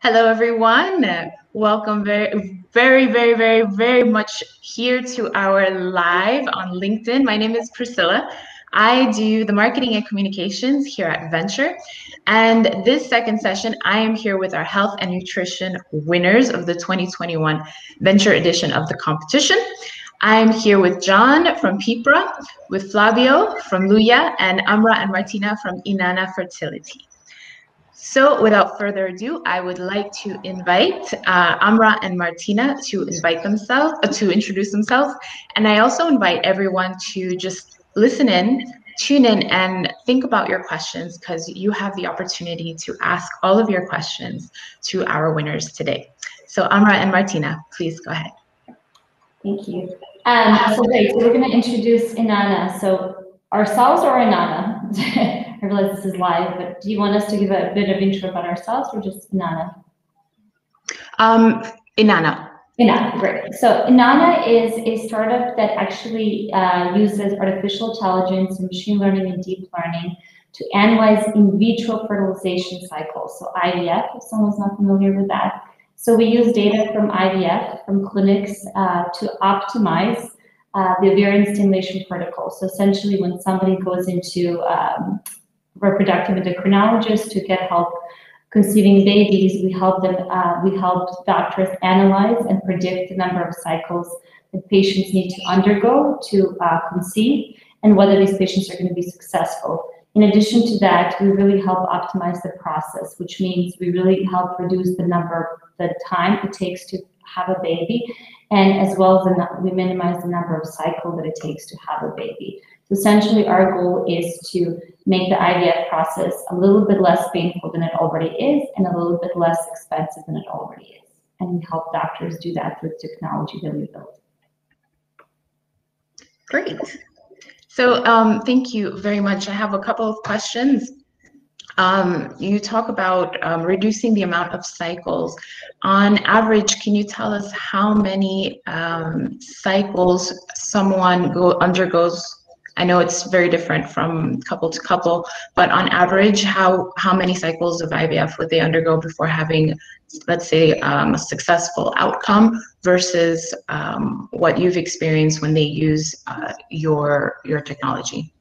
Hello, everyone. Welcome very much here to our live on LinkedIn. My name is Priscilla. I do the marketing and communications here at Venture. And this second session, I am here with our health and nutrition winners of the 2021 Venture edition of the competition. I'm here with John from PIPRA, with Flavio from Luya, and Amra and Martina from Inanna Fertility. So without further ado, I would like to invite Amra and Martina to introduce themselves. And I also invite everyone to just listen in, tune in, and think about your questions, because you have the opportunity to ask all of your questions to our winners today. So Amra and Martina, please go ahead. Thank you. So great, so we're going to introduce Inanna. So ourselves or Inanna? I realize this is live, but do you want us to give a bit of intro about ourselves or just Inanna? Inanna. Inanna, great. So Inanna is a startup that actually uses artificial intelligence and machine learning and deep learning to analyze in vitro fertilization cycles, so IVF, if someone's not familiar with that. So we use data from IVF, from clinics, to optimize the ovarian stimulation protocol. So essentially when somebody goes into reproductive endocrinologist to get help conceiving babies, we help doctors analyze and predict the number of cycles that patients need to undergo to conceive and whether these patients are going to be successful. In addition to that, we really help optimize the process, which means we really help reduce the time it takes to have a baby, and as well as we minimize the number of cycles that it takes to have a baby. So essentially, our goal is to make the IVF process a little bit less painful than it already is, and a little bit less expensive than it already is. And we help doctors do that with technology that we built. Great. So thank you very much. I have a couple of questions. You talk about reducing the amount of cycles. On average, can you tell us how many cycles someone undergoes? I know it's very different from couple to couple, but on average, how many cycles of IVF would they undergo before having, let's say, a successful outcome versus what you've experienced when they use your technology?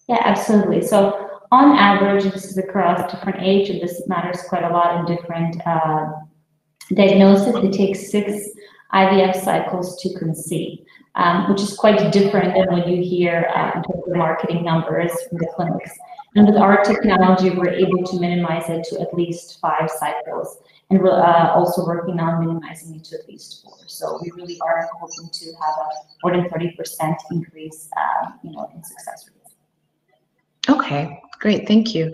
Yeah, absolutely. So on average, this is across different age, and this matters quite a lot in different diagnosis. It takes 6 IVF cycles to conceive, which is quite different than what you hear in terms of marketing numbers from the clinics. And with our technology, we're able to minimize it to at least 5 cycles. And we're also working on minimizing it to at least 4. So we really are hoping to have a more than 30% increase, in success rates. Okay, great, thank you.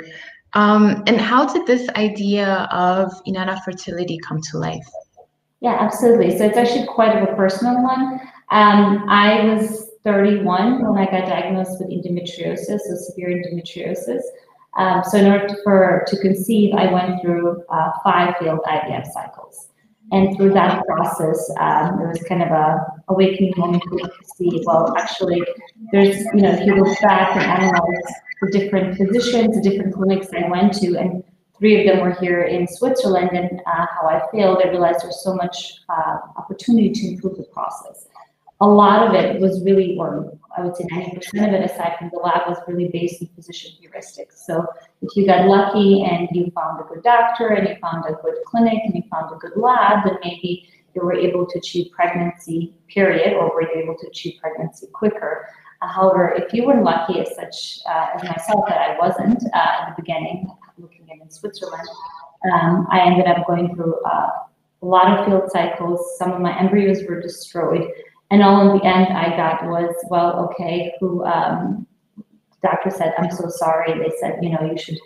And how did this idea of Inanna Fertility come to life? Yeah, absolutely. So it's actually quite of a personal one. I was 31 when I got diagnosed with endometriosis, so severe endometriosis. So in order to conceive, I went through 5 failed IVF cycles. And through that process, there was kind of a awakening moment to see, well, actually, there's, if you look back and analyze the different physicians, the different clinics I went to, and 3 of them were here in Switzerland, and how I failed, I realized there's so much opportunity to improve the process. A lot of it was really, or I would say 90% of it, aside from the lab, was really based on physician heuristics. So if you got lucky and you found a good doctor and you found a good clinic and you found a good lab, then maybe you were able to achieve pregnancy, period, or were able to achieve pregnancy quicker. However, if you were lucky as such as myself, that I wasn't at the beginning, looking in Switzerland, I ended up going through a lot of failed cycles. Some of my embryos were destroyed. And all in the end I got was, well, okay, the doctor said, I'm so sorry. They said, you should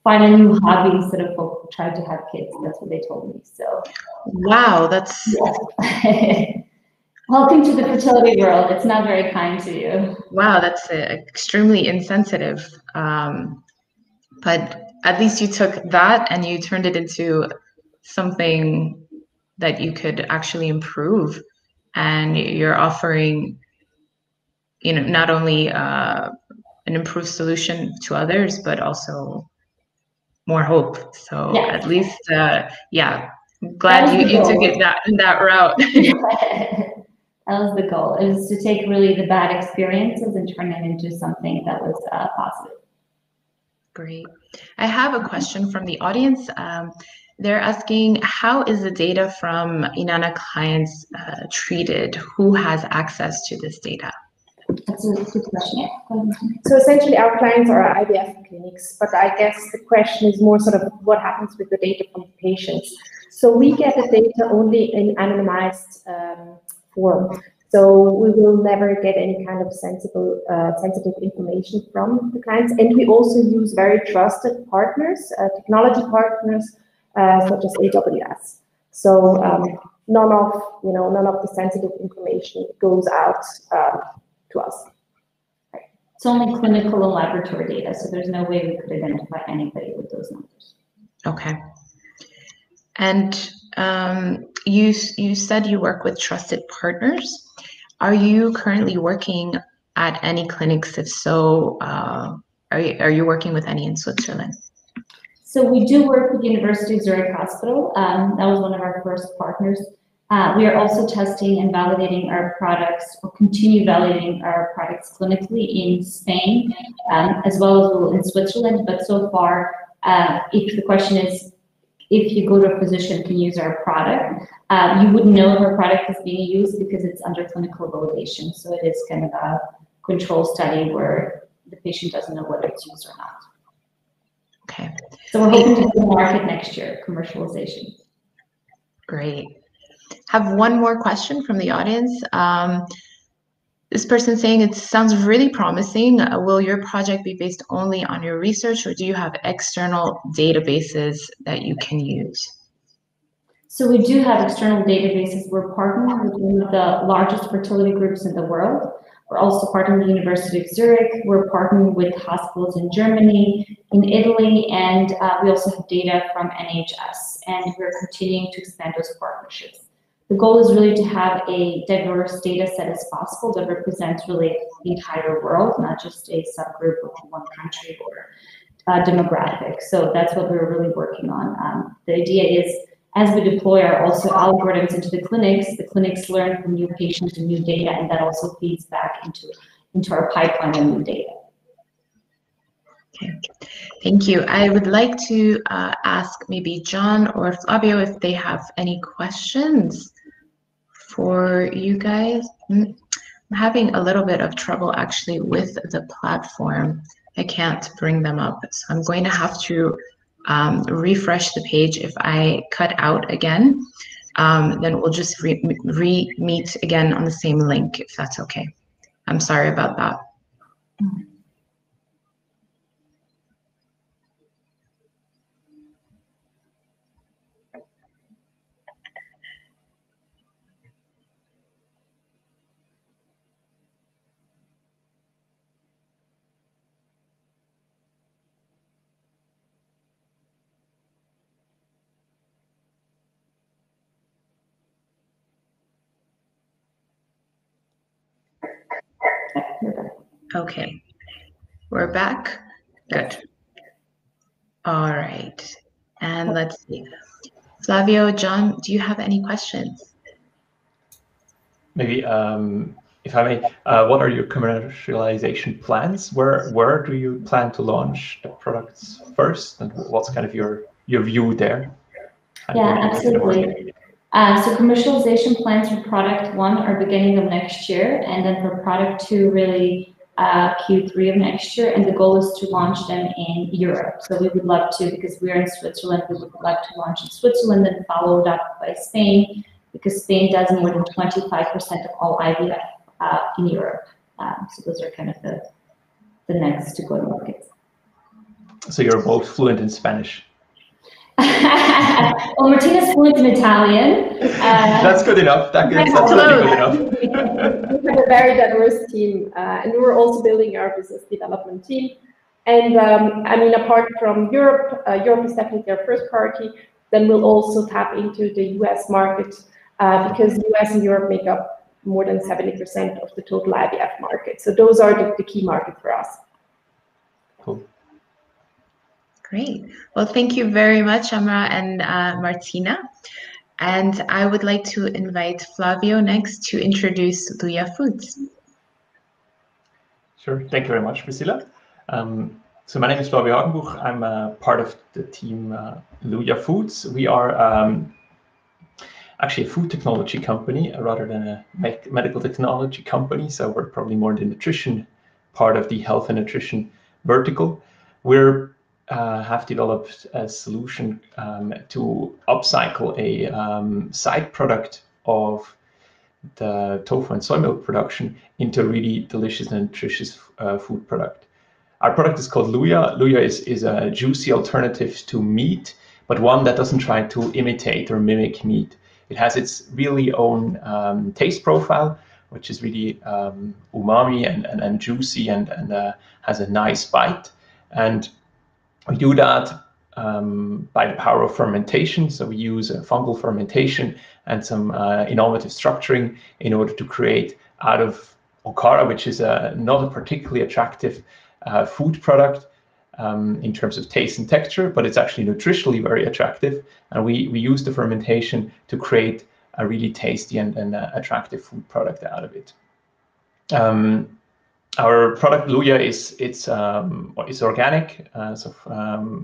find a new hobby instead of trying to have kids. That's what they told me. So, wow, that's... Yeah. Welcome to the fertility world. It's not very kind to you. Wow, that's extremely insensitive. But at least you took that and you turned it into something that you could actually improve. And you're offering, not only an improved solution to others, but also more hope. So Yeah. at least, yeah, I'm glad you took it that route. That was the goal. It was to take really the bad experiences and turn them into something that was positive. Great. I have a question from the audience. They're asking, how is the data from Inanna clients treated? Who has access to this data? That's a good question. Yeah. So essentially our clients are IVF clinics, but I guess the question is more sort of what happens with the data from the patients. So we get the data only in anonymized form. So we will never get any kind of sensitive information from the clients. And we also use very trusted partners, technology partners, such as AWS. So none of the sensitive information goes out to us. It's only clinical and laboratory data, so there's no way we could identify anybody with those numbers. Okay. And you said you work with trusted partners. Are you currently working at any clinics? If so, are you working with any in Switzerland? So we do work with the University of Zurich Hospital. That was one of our first partners. We are also testing and validating our products, or continue validating our products clinically in Spain, as well as in Switzerland. But so far, if the question is, if you go to a physician can use our product, you wouldn't know if our product is being used because it's under clinical validation. So it is kind of a control study where the patient doesn't know whether it's used or not. Okay. So we're hoping to hit the market next year, commercialization. Great. Have one more question from the audience. This person saying, it sounds really promising. Will your project be based only on your research, or do you have external databases that you can use? So we do have external databases. We're partnering with one of the largest fertility groups in the world. We're also partnering with the University of Zurich. We're partnering with hospitals in Germany, in Italy, and we also have data from NHS, and we're continuing to expand those partnerships. The goal is really to have a diverse data set as possible that represents really the entire world, not just a subgroup of one country or demographic. So that's what we're really working on. The idea is, as we deploy our also algorithms into the clinics learn from new patients and new data, and that also feeds back into our pipeline and new data. Okay, thank you. I would like to ask maybe John or Flavio if they have any questions for you guys. I'm having a little bit of trouble actually with the platform. I can't bring them up, so I'm going to have to refresh the page. If I cut out again, then we'll just re-meet again on the same link, if that's okay. I'm sorry about that. Okay, we're back. Good. All right, and let's see. Flavio, John, do you have any questions? Maybe, if I may, what are your commercialization plans? Where do you plan to launch the products first, and what's kind of your view there? Yeah, absolutely. So commercialization plans for product 1 are beginning of next year, and then for product 2, really Q3 of next year, and the goal is to launch them in Europe. So we would love to, because we are in Switzerland, we would love to launch in Switzerland and followed up by Spain, because Spain does more than 25% of all IVF in Europe. So those are kind of the next to go to markets. So you're both fluent in Spanish? Well, Martina's fluent in Italian. That's good enough. That's really good enough. We have a very diverse team, and we're also building our business development team. And I mean, apart from Europe, Europe is definitely our first priority. Then we'll also tap into the US market, because US and Europe make up more than 70% of the total IVF market. So those are the key markets for us. Cool. Great. Well, thank you very much, Amra and Martina. And I would like to invite Flavio next to introduce Luya Foods. Sure. Thank you very much, Priscilla. So my name is Flavio Hagenbuch. I'm part of the team Luya Foods. We are actually a food technology company rather than a medical technology company. So we're probably more the nutrition part of the health and nutrition vertical. We have developed a solution to upcycle a side product of the tofu and soy milk production into a really delicious and nutritious food product. Our product is called Luya. Luya is a juicy alternative to meat, but one that doesn't try to imitate or mimic meat. It has its really own taste profile, which is really umami and juicy and has a nice bite. And we do that by the power of fermentation. So we use a fungal fermentation and some innovative structuring in order to create out of okara, which is not a particularly attractive food product in terms of taste and texture, but it's actually nutritionally very attractive. And we use the fermentation to create a really tasty and attractive food product out of it. Our product Luya is organic, so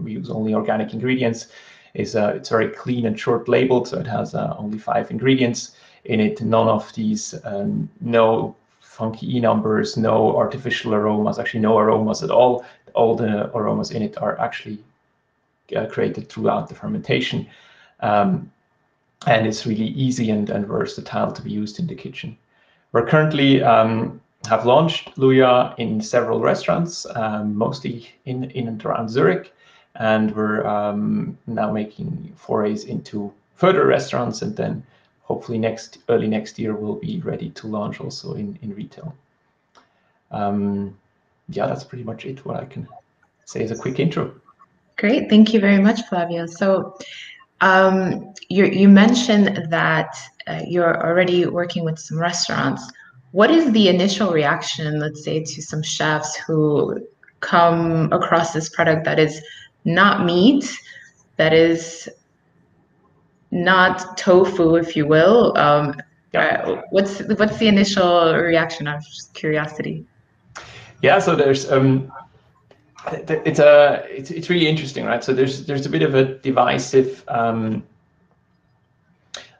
we use only organic ingredients. It's very clean and short labeled, so it has only 5 ingredients in it. None of these, no funky E numbers, no artificial aromas, actually no aromas at all. All the aromas in it are actually created throughout the fermentation. And it's really easy and versatile to be used in the kitchen. We're currently have launched Luya in several restaurants, mostly in and around Zurich, and we're now making forays into further restaurants, and then hopefully early next year we'll be ready to launch also in retail. Yeah, that's pretty much it, what I can say as a quick intro. Great, thank you very much, Flavio. So you mentioned that you're already working with some restaurants. What is the initial reaction, let's say, to some chefs who come across this product that is not meat, that is not tofu, if you will? What's the initial reaction? Out of curiosity. Yeah, so there's it's really interesting, right? So there's a bit of a divisive,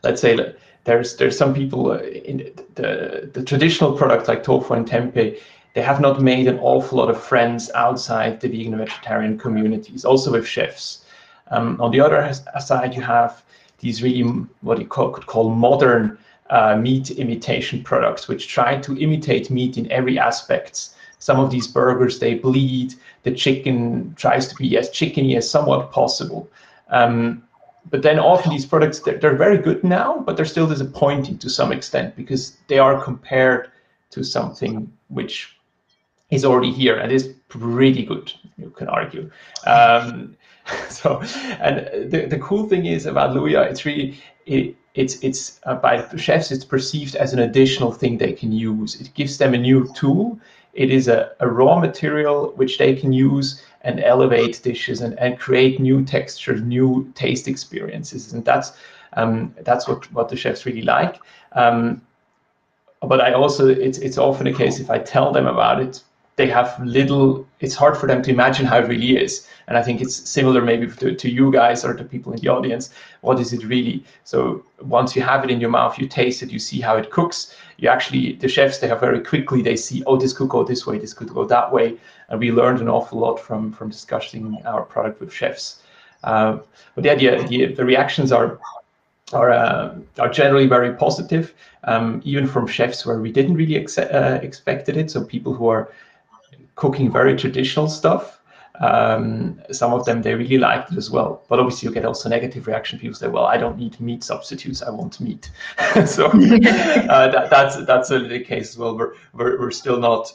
let's say, there's some people in the traditional products like tofu and tempeh, they have not made an awful lot of friends outside the vegan and vegetarian communities, also with chefs. On the other side, you have these really what you could call modern meat imitation products, which try to imitate meat in every aspect. Some of these burgers, they bleed. The chicken tries to be as chickeny as somewhat possible. But then often these products, they're very good now, but they're still disappointing to some extent because they are compared to something which is already here and is pretty good, you can argue. So, and the cool thing is about Luya, it's really, it's by the chefs, it's perceived as an additional thing they can use. It gives them a new tool. It is a raw material which they can use and elevate dishes and create new textures, new taste experiences. And that's what the chefs really like. But I also, it's often a case if I tell them about it, they have it's hard for them to imagine how it really is. And I think it's similar maybe to you guys or to people in the audience. What is it really? So once you have it in your mouth, you taste it, you see how it cooks. You actually, the chefs, they have very quickly, they see, oh, this could go this way, this could go that way. And we learned an awful lot from discussing our product with chefs. But the reactions are generally very positive, even from chefs where we didn't really expected it. So people who are cooking very traditional stuff, some of them, they really liked it as well. But obviously you get also negative reaction. People say, well, I don't need meat substitutes, I want meat. So that's the case as well. We're still not,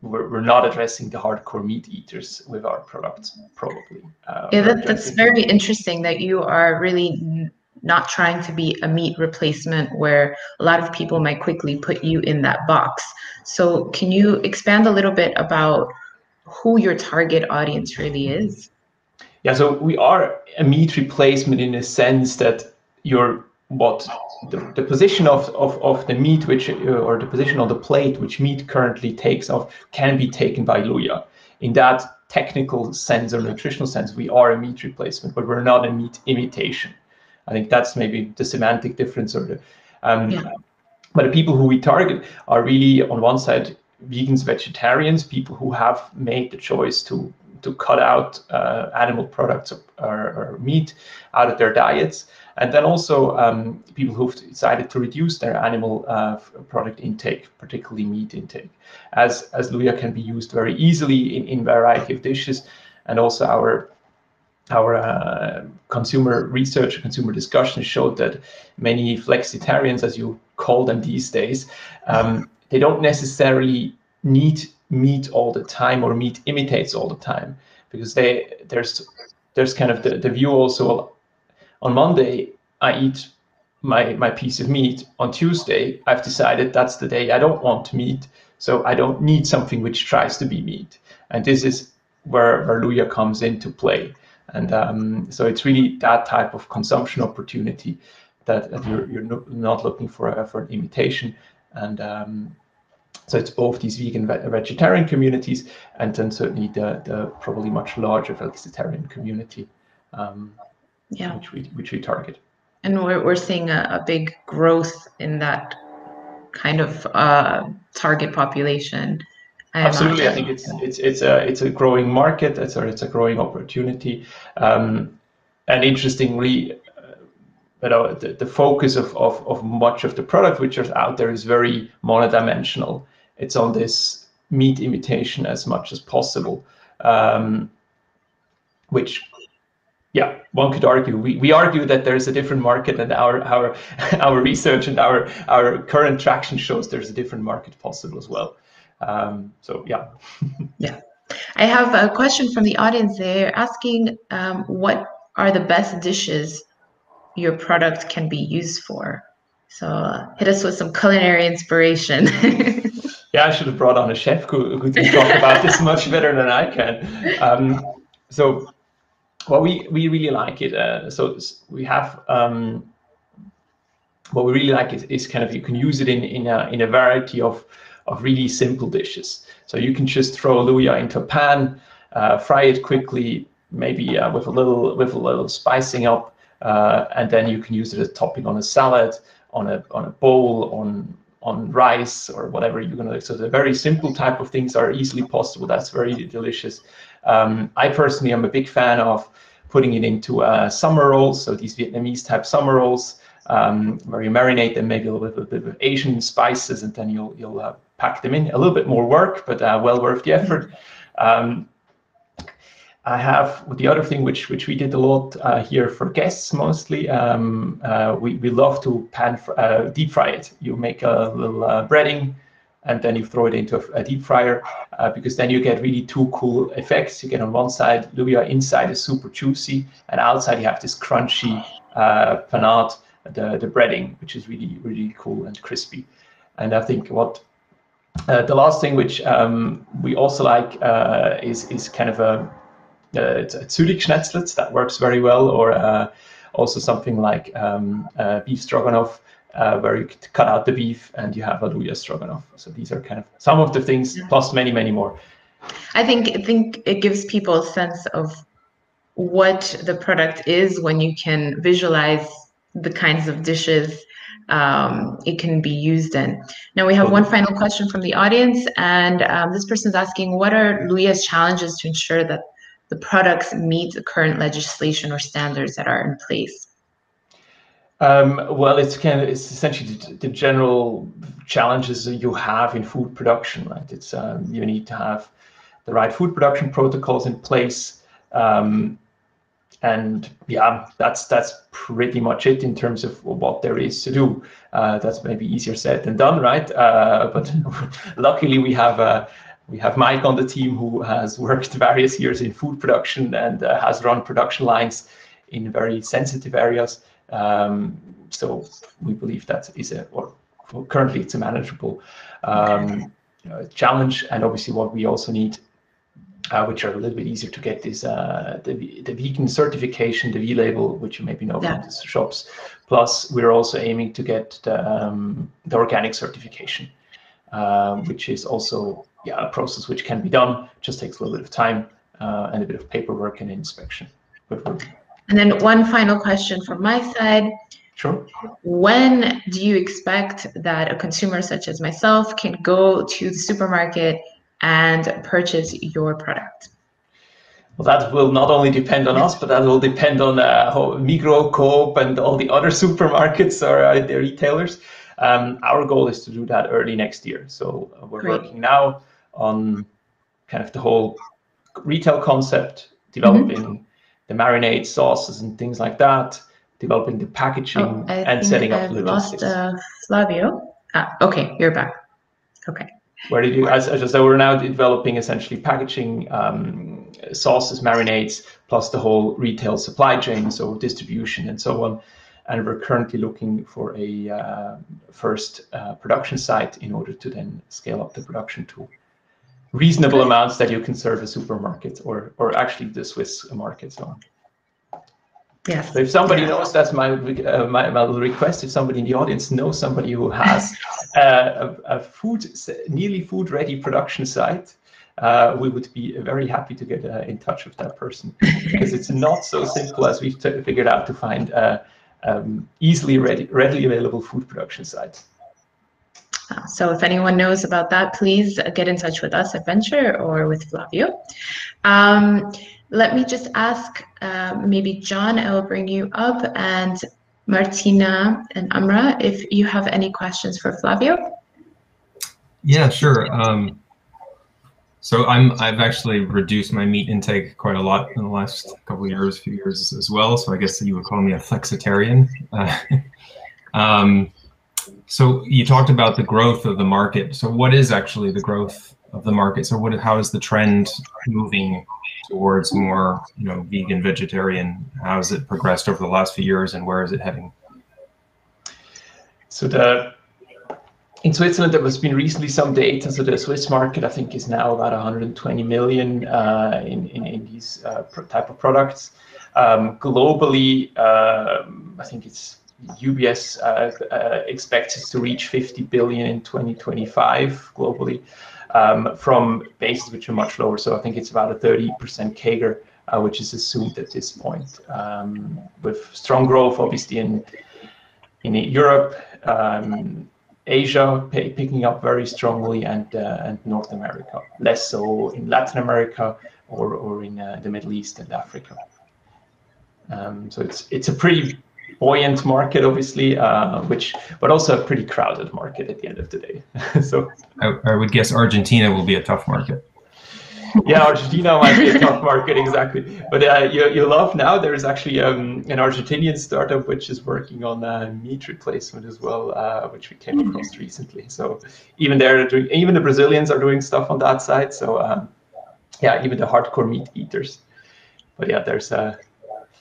we're not addressing the hardcore meat eaters with our products, probably. Yeah, that's very interesting that you are really not trying to be a meat replacement where a lot of people might quickly put you in that box. So can you expand a little bit about who your target audience really is? Yeah, so we are a meat replacement in the sense that the position of the meat, which or the position on the plate which meat currently takes off, can be taken by Luya. In that technical sense or nutritional sense, we are a meat replacement, but we're not a meat imitation. I think that's maybe the semantic difference, or the. But the people who we target are really, on one side, vegans, vegetarians, people who have made the choice to cut out animal products or meat out of their diets, and then also people who've decided to reduce their animal product intake, particularly meat intake, as Luya can be used very easily in variety of dishes, and also our consumer research, consumer discussion showed that many flexitarians, as you call them these days, they don't necessarily need meat all the time or meat imitates all the time, because there's kind of the view also, on Monday I eat my piece of meat, on Tuesday I've decided that's the day I don't want meat, so I don't need something which tries to be meat. And this is where Luya comes into play. And so it's really that type of consumption opportunity that you're not looking for an imitation. And so it's both these vegan vegetarian communities, and then certainly the probably much larger flexitarian community, which we target. And we're seeing a big growth in that kind of target population. Absolutely, I think it's a growing market. It's a growing opportunity, and interestingly, the focus of much of the product which is out there is very monodimensional. It's on this meat imitation as much as possible, which, yeah, one could argue. We argue that there's a different market, and our research and our current traction shows there's a different market possible as well. So yeah. Yeah. I have a question from the audience. They're asking what are the best dishes your product can be used for? So hit us with some culinary inspiration. Yeah, I should have brought on a chef who can talk about this much better than I can. So, well, we really like it. So we have what we really like is kind of, you can use it in a variety of really simple dishes. So you can just throw Luya into a pan, fry it quickly, maybe with a little spicing up, and then you can use it as topping on a salad, on a bowl, on rice, or whatever you're gonna. So the very simple type of things are easily possible. That's very delicious. I personally am a big fan of putting it into summer rolls. So these Vietnamese type summer rolls, where you marinate them maybe a little bit of Asian spices, and then you'll pack them in. A little bit more work, but well worth the effort. I have the other thing which we did a lot here for guests mostly. We love to deep fry it. You make a little breading, and then you throw it into a deep fryer, because then you get really two cool effects. You get, on one side, Luya inside is super juicy, and outside you have this crunchy panade, the breading, which is really, really cool and crispy. And I think what the last thing which we also like is kind of it's Zürich Schnetzlets that works very well, or also something like beef stroganoff, where you cut out the beef and you have a Luya stroganoff. So these are kind of some of the things, plus many, many more. I think it gives people a sense of what the product is when you can visualize the kinds of dishes it can be used in. Now we have one final question from the audience, and this person is asking, what are Luya's challenges to ensure that the products meet the current legislation or standards that are in place? Well, it's essentially the general challenges that you have in food production, right? It's you need to have the right food production protocols in place, and yeah, that's pretty much it in terms of what there is to do. That's maybe easier said than done, right? But luckily we have Mike on the team, who has worked various years in food production and has run production lines in very sensitive areas. So we believe that is currently it's a manageable challenge. And obviously what we also need which are a little bit easier to get, is the vegan certification, the V label, which you maybe know from the shops. Plus, we're also aiming to get the organic certification, which is also a process which can be done, just takes a little bit of time and a bit of paperwork and inspection. And then one final question from my side. Sure. When do you expect that a consumer such as myself can go to the supermarket and purchase your product? Well, that will not only depend on us, but that will depend on Migros, Coop, and all the other supermarkets or the retailers. Our goal is to do that early next year. So we're working now on kind of the whole retail concept, developing the marinade sauces and things like that, developing the packaging and setting up logistics. Lost Flavio. Okay, you're back. Okay. Where did you? As I said, we're now developing essentially packaging, sauces, marinades, plus the whole retail supply chain, so distribution and so on. And we're currently looking for a first production site in order to then scale up the production to reasonable amounts that you can serve a supermarket or actually the Swiss market. So. Yes. So if somebody knows, that's my request. If somebody in the audience knows somebody who has a nearly food-ready production site, we would be very happy to get in touch with that person, because it's not so simple as we've figured out to find easily readily available food production sites. So if anyone knows about that, please get in touch with us at Venture or with Flavio. Let me just ask, maybe John, I will bring you up, and Martina and Amra, if you have any questions for Flavio. Yeah, sure. So I've actually reduced my meat intake quite a lot in the last couple of few years as well. So I guess you would call me a flexitarian. So you talked about the growth of the market. So what is actually the growth of the market? So how is the trend moving towards more, vegan, vegetarian? How has it progressed over the last few years, and where is it heading? So in Switzerland, there has been recently some data. So the Swiss market, I think, is now about 120 million in these type of products. Globally, I think it's UBS expects us to reach 50 billion in 2025 globally, from bases which are much lower. So I think it's about a 30% CAGR, which is assumed at this point, with strong growth, obviously, in Europe, Asia picking up very strongly, and North America, less so in Latin America or in the Middle East and Africa. So it's a pretty buoyant market, obviously, but also a pretty crowded market at the end of the day. So I would guess Argentina will be a tough market. Yeah, Argentina might be a tough market, exactly. But you love now there's actually an Argentinian startup which is working on meat replacement as well, which we came across recently. So even the Brazilians are doing stuff on that side. So yeah, even the hardcore meat eaters. But yeah, there's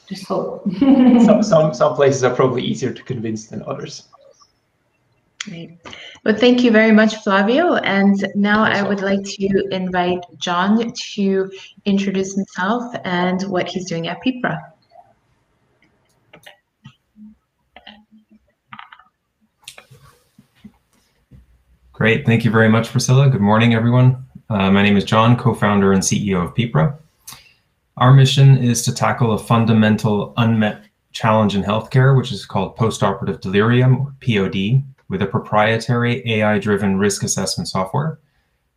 just hope. some places are probably easier to convince than others. Great. Well, thank you very much, Flavio. And now I would like to invite John to introduce himself and what he's doing at PIPRA. Great. Thank you very much, Priscilla. Good morning, everyone. My name is John, co-founder and CEO of PIPRA. Our mission is to tackle a fundamental unmet challenge in healthcare, which is called postoperative delirium, or POD, with a proprietary AI-driven risk assessment software,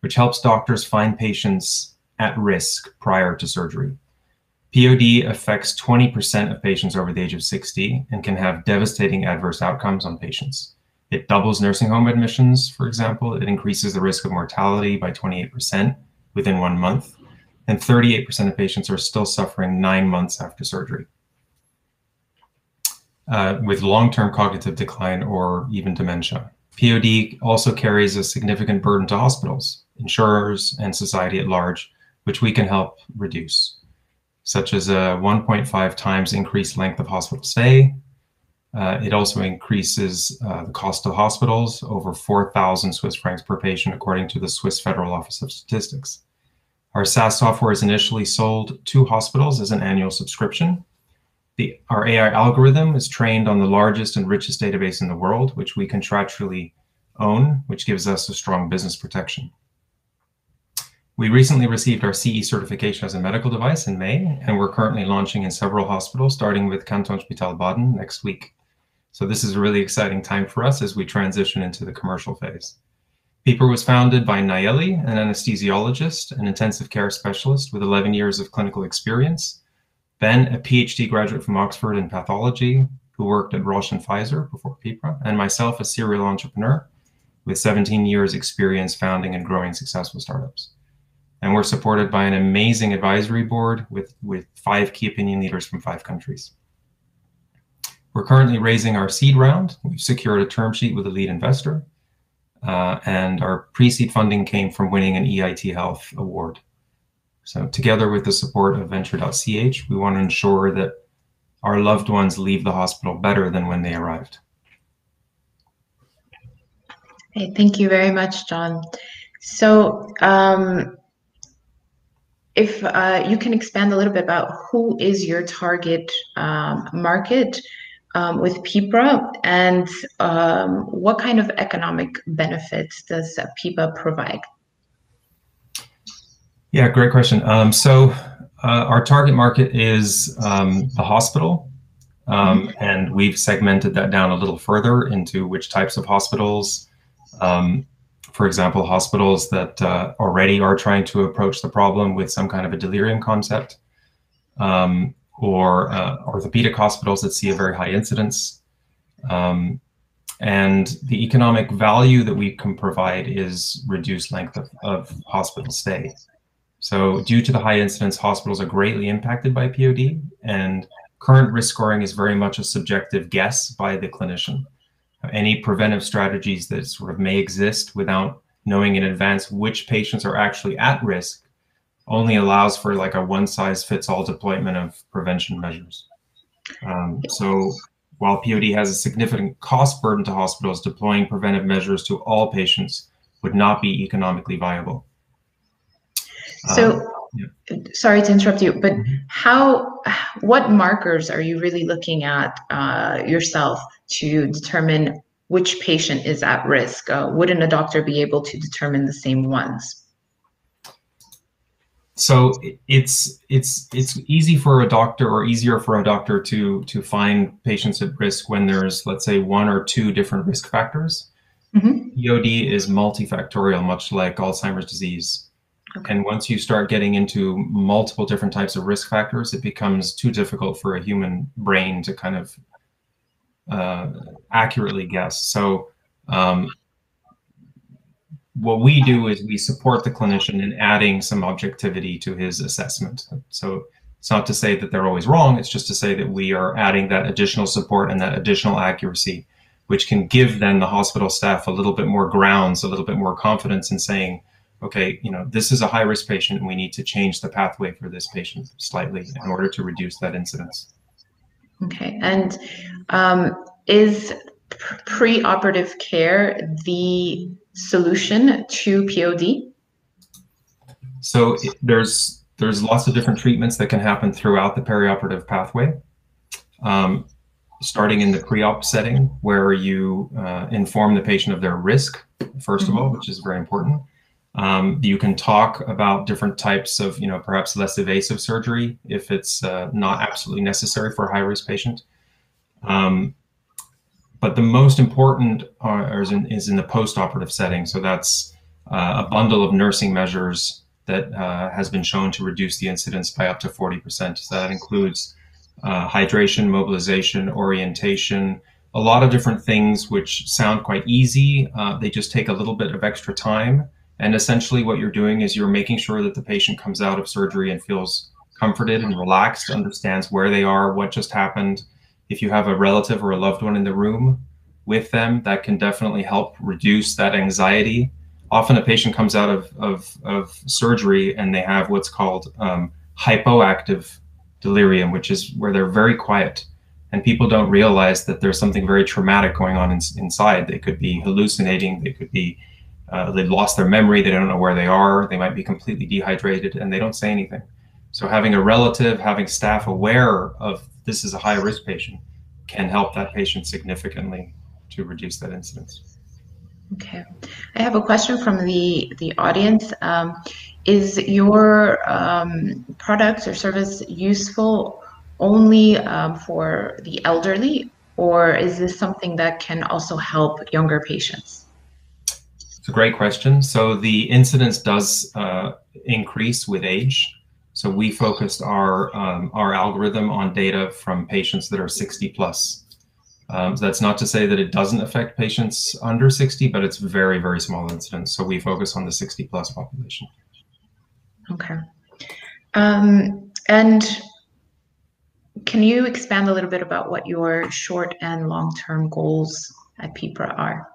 which helps doctors find patients at risk prior to surgery. POD affects 20% of patients over the age of 60 and can have devastating adverse outcomes on patients. It doubles nursing home admissions, for example. It increases the risk of mortality by 28% within 1 month, and 38% of patients are still suffering 9 months after surgery, with long-term cognitive decline or even dementia. POD also carries a significant burden to hospitals, insurers, and society at large, which we can help reduce, such as a 1.5 times increased length of hospital stay. It also increases the cost of hospitals, over 4,000 Swiss francs per patient, according to the Swiss Federal Office of Statistics. Our SaaS software is initially sold to hospitals as an annual subscription. Our AI algorithm is trained on the largest and richest database in the world, which we contractually own, which gives us a strong business protection. We recently received our CE certification as a medical device in May, and we're currently launching in several hospitals, starting with Kantonsspital Baden next week. So this is a really exciting time for us as we transition into the commercial phase. PIPRA was founded by Nayeli, an anesthesiologist and intensive care specialist with 11 years of clinical experience, Ben, a PhD graduate from Oxford in pathology, who worked at Roche and Pfizer before PIPRA, and myself, a serial entrepreneur with 17 years experience founding and growing successful startups. And we're supported by an amazing advisory board with 5 key opinion leaders from 5 countries. We're currently raising our seed round. We've secured a term sheet with a lead investor, and our pre-seed funding came from winning an EIT Health award. So together with the support of venture.ch, we want to ensure that our loved ones leave the hospital better than when they arrived. Hey, thank you very much, John. So if you can expand a little bit about who is your target market with PIPRA, and what kind of economic benefits does PIPRA provide? Yeah, great question. Our target market is the hospital, and we've segmented that down a little further into which types of hospitals. For example, hospitals that already are trying to approach the problem with some kind of a delirium concept, or orthopedic hospitals that see a very high incidence. And the economic value that we can provide is reduced length of hospital stay. So due to the high incidence, hospitals are greatly impacted by POD, and current risk scoring is very much a subjective guess by the clinician. Any preventive strategies that sort of may exist without knowing in advance which patients are actually at risk only allows for like a one-size-fits-all deployment of prevention measures. So while POD has a significant cost burden to hospitals, deploying preventive measures to all patients would not be economically viable. So, sorry to interrupt you, but what markers are you really looking at yourself to determine which patient is at risk? Wouldn't a doctor be able to determine the same ones? So it's easy for a doctor, or easier for a doctor to find patients at risk when there's, let's say, 1 or 2 different risk factors. POD is multifactorial, much like Alzheimer's disease. Okay. And once you start getting into multiple different types of risk factors, it becomes too difficult for a human brain to kind of accurately guess. So what we do is we support the clinician in adding some objectivity to his assessment. So it's not to say that they're always wrong, it's just to say that we are adding that additional support and that additional accuracy, which can give then the hospital staff a little bit more grounds, a little bit more confidence in saying, okay, this is a high-risk patient and we need to change the pathway for this patient slightly in order to reduce that incidence. Okay, and is preoperative care the solution to POD? So there's lots of different treatments that can happen throughout the perioperative pathway, starting in the pre-op setting, where you inform the patient of their risk, first of all, which is very important. You can talk about different types of, perhaps less invasive surgery if it's not absolutely necessary for a high-risk patient. But the most important is in the post-operative setting. So that's a bundle of nursing measures that has been shown to reduce the incidence by up to 40%. So that includes hydration, mobilization, orientation, a lot of different things which sound quite easy. They just take a little bit of extra time. And essentially what you're doing is you're making sure that the patient comes out of surgery and feels comforted and relaxed, understands where they are, what just happened. If you have a relative or a loved one in the room with them, that can definitely help reduce that anxiety. Often a patient comes out of surgery and they have what's called hypoactive delirium, which is where they're very quiet. And people don't realize that there's something very traumatic going on inside. They could be hallucinating, they could be they've lost their memory, they don't know where they are, they might be completely dehydrated, and they don't say anything. So having a relative, having staff aware of this is a high-risk patient can help that patient significantly to reduce that incidence. Okay, I have a question from the audience. Is your product or service useful only for the elderly, or is this something that can also help younger patients? It's a great question. So the incidence does increase with age. So we focused our algorithm on data from patients that are 60 plus. So that's not to say that it doesn't affect patients under 60, but it's very, very small incidence. So we focus on the 60 plus population. Okay. And can you expand a little bit about what your short and long-term goals at PIPRA are?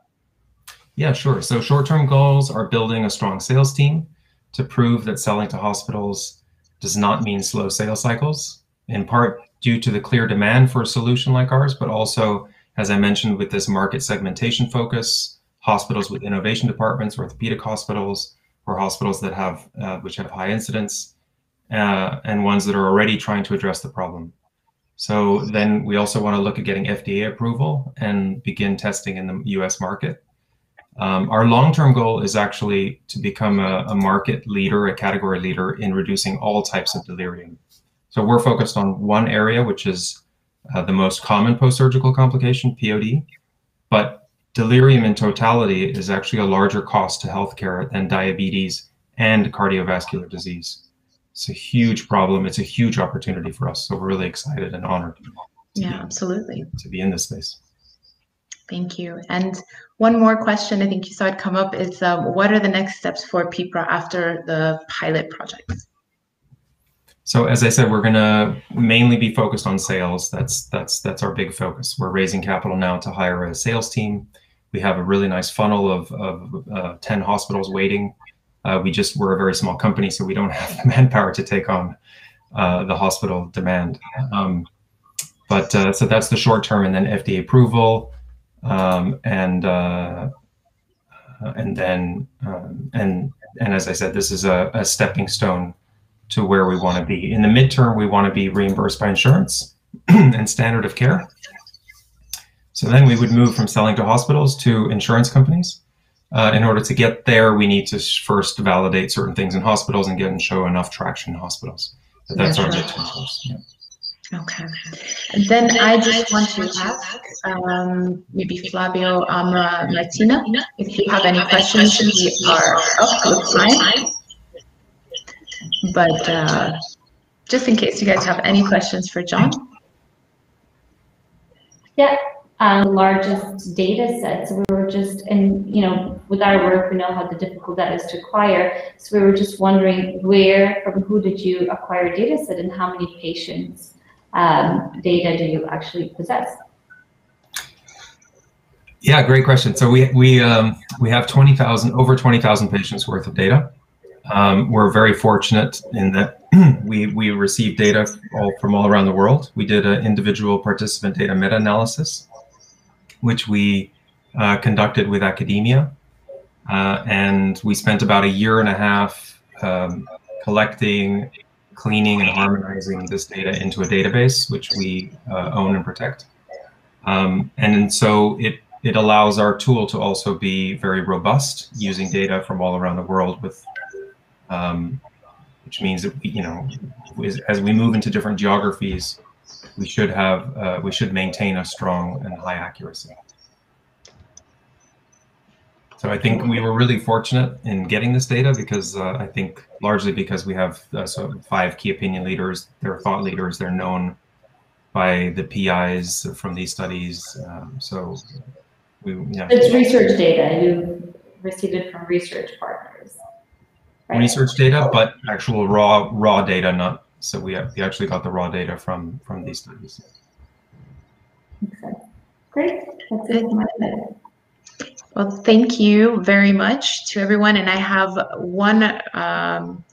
Yeah, sure. So short-term goals are building a strong sales team to prove that selling to hospitals does not mean slow sales cycles, in part due to the clear demand for a solution like ours, but also, as I mentioned, with this market segmentation focus, hospitals with innovation departments, orthopedic hospitals, or hospitals that have which have high incidence, and ones that are already trying to address the problem. So then we also want to look at getting FDA approval and begin testing in the US market. Our long-term goal is actually to become a market leader, a category leader in reducing all types of delirium. So we're focused on one area, which is the most common post-surgical complication, POD, but delirium in totality is actually a larger cost to healthcare than diabetes and cardiovascular disease. It's a huge problem. It's a huge opportunity for us. So we're really excited and honored absolutely to be in this space. Thank you. And one more question, I think you saw it come up, is what are the next steps for PIPRA after the pilot project? So as I said, we're going to mainly be focused on sales. That's our big focus. We're raising capital now to hire a sales team. We have a really nice funnel of 10 hospitals waiting. We're a very small company, so we don't have the manpower to take on the hospital demand. So that's the short term, and then FDA approval, and as I said, this is a stepping stone to where we want to be. In the midterm, we want to be reimbursed by insurance and standard of care. So then we would move from selling to hospitals to insurance companies. In order to get there, we need to first validate certain things in hospitals and show enough traction in hospitals. But that's our midterm course. Yeah. Okay. And then I just want to ask maybe Flavio, Martina, if you have any questions, we are up with time. But just in case you guys have any questions for John. Yeah, largest data sets. We were just, with our work, we know how difficult that is to acquire. So we were just wondering from who did you acquire data set and how many patients data do you actually possess? Yeah, great question. So we have over 20,000 patients worth of data. We're very fortunate in that we receive data from all around the world. We did an individual participant data meta-analysis, which we conducted with academia. And we spent about 1.5 years collecting, cleaning, and harmonizing this data into a database, which we own and protect. And so it allows our tool to also be very robust, using data from all around the world, which means that as we move into different geographies, we should maintain a strong and high accuracy. So I think we were really fortunate in getting this data because I think largely because we have 5 key opinion leaders. They're thought leaders. They're known by the PIs from these studies. It's research data. You received it from research partners. Right? Research data, but actual raw data, not. So we actually got the raw data from these studies. Okay. Great. That's it from my side. Well, thank you very much to everyone. And I have one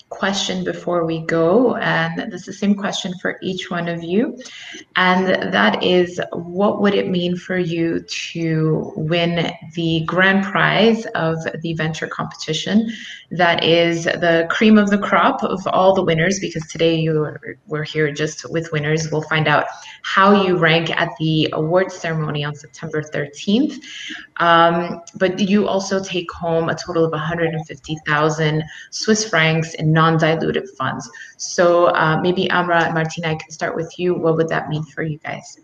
question before we go, and this is the same question for each one of you. And that is, what would it mean for you to win the grand prize of the venture competition? That is the cream of the crop of all the winners, because today we're here just with winners. We'll find out how you rank at the awards ceremony on September 13th. But you also take home a total of 150,000 Swiss francs in non-dilutive funds. So maybe Amra and Martina, I can start with you. What would that mean for you guys?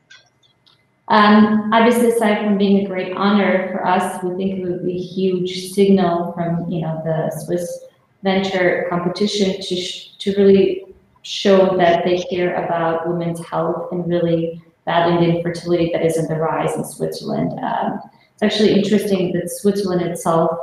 Obviously, aside from being a great honor for us, we think it would be a huge signal from the Swiss venture competition to really show that they care about women's health and really battling the infertility that is on the rise in Switzerland. It's actually interesting that Switzerland itself,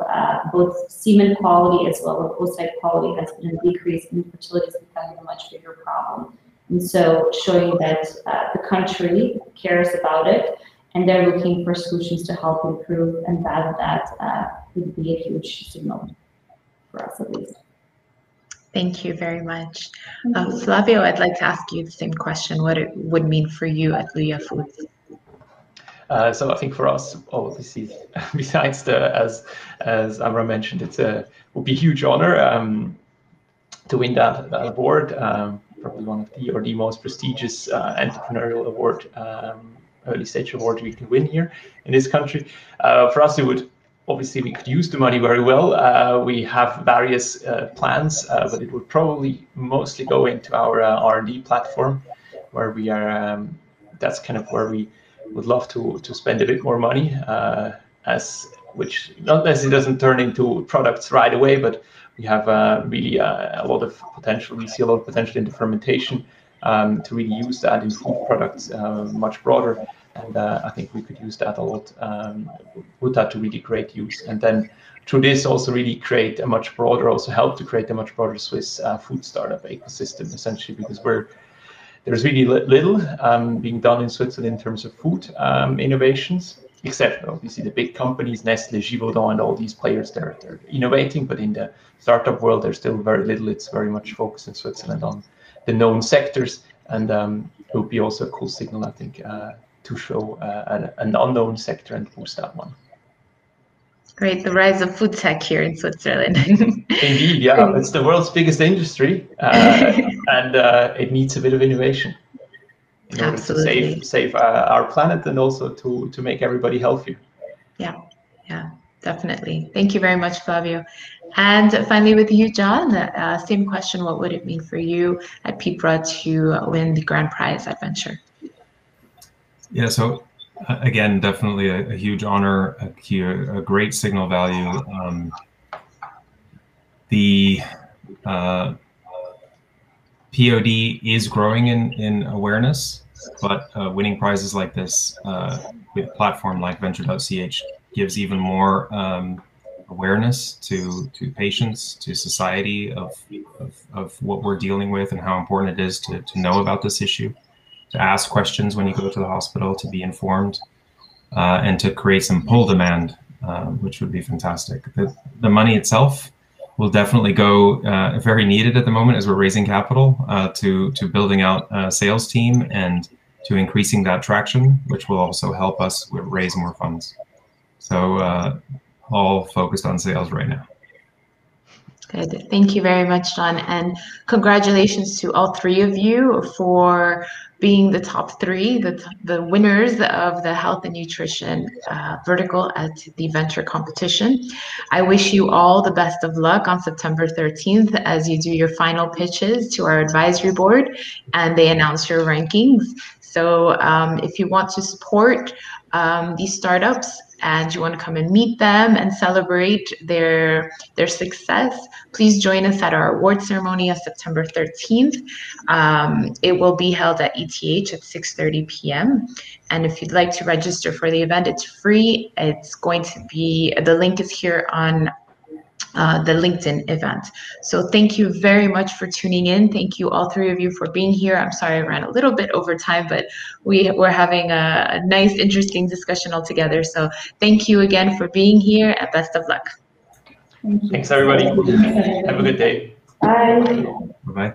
both semen quality as well as oocyte quality has been a decrease, and infertility is becoming a much bigger problem. And so showing that the country cares about it and they're looking for solutions to help improve and battle that would be a huge signal for us at least. Thank you very much. Flavio, I'd like to ask you the same question, what it would mean for you at Luya Foods. So I think for us, obviously, besides as Amra mentioned, would be a huge honor to win that award. Probably one of the most prestigious entrepreneurial award, early stage award we can win here in this country. For us, we could use the money very well. We have various plans, but it would probably mostly go into our R&D platform, where we are. That's kind of where we would love to spend a bit more money, which not necessarily doesn't turn into products right away, but we have really a lot of potential. We see a lot of potential in the fermentation to really use that in food products much broader. And I think we could use that a lot, put that to really great use. And then through this also really create a much broader, also help to create a much broader Swiss food startup ecosystem, essentially, because there's really little being done in Switzerland in terms of food innovations. Except obviously the big companies, Nestle, Givaudan, and all these players, they're innovating, but in the startup world, there's still very little. It's very much focused in Switzerland on the known sectors, and it would be also a cool signal, I think, to show an unknown sector and boost that one. Great, the rise of food tech here in Switzerland. Indeed, yeah, it's the world's biggest industry, and it needs a bit of innovation in order to save our planet and also to make everybody healthier. Yeah, definitely. Thank you very much, Flavio. And finally, with you, John, same question. What would it mean for you at PIPRA to win the grand prize adventure? Yeah, so again, definitely a huge honor, a great signal value. The POD is growing in awareness, but winning prizes like this with a platform like venture.ch gives even more awareness to patients, to society of what we're dealing with and how important it is to know about this issue, to ask questions when you go to the hospital, to be informed, and to create some pull demand, which would be fantastic. The money itself will definitely go very needed at the moment as we're raising capital to building out a sales team and to increasing that traction, which will also help us raise more funds. So all focused on sales right now. Good. Thank you very much, John. And congratulations to all three of you for being the top three, the winners of the health and nutrition vertical at the venture competition. I wish you all the best of luck on September 13th as you do your final pitches to our advisory board and they announce your rankings. So if you want to support these startups and you want to come and meet them and celebrate their success, please join us at our award ceremony on September 13th. It will be held at ETH at 6:30 p.m. And if you'd like to register for the event, it's free. It's going to be, the link is here on the LinkedIn event. So thank you very much for tuning in. Thank you all three of you for being here. I'm sorry I ran a little bit over time, but we're having a nice, interesting discussion all together. So thank you again for being here and best of luck. Thanks, everybody. Have a good day. Bye. Bye-bye.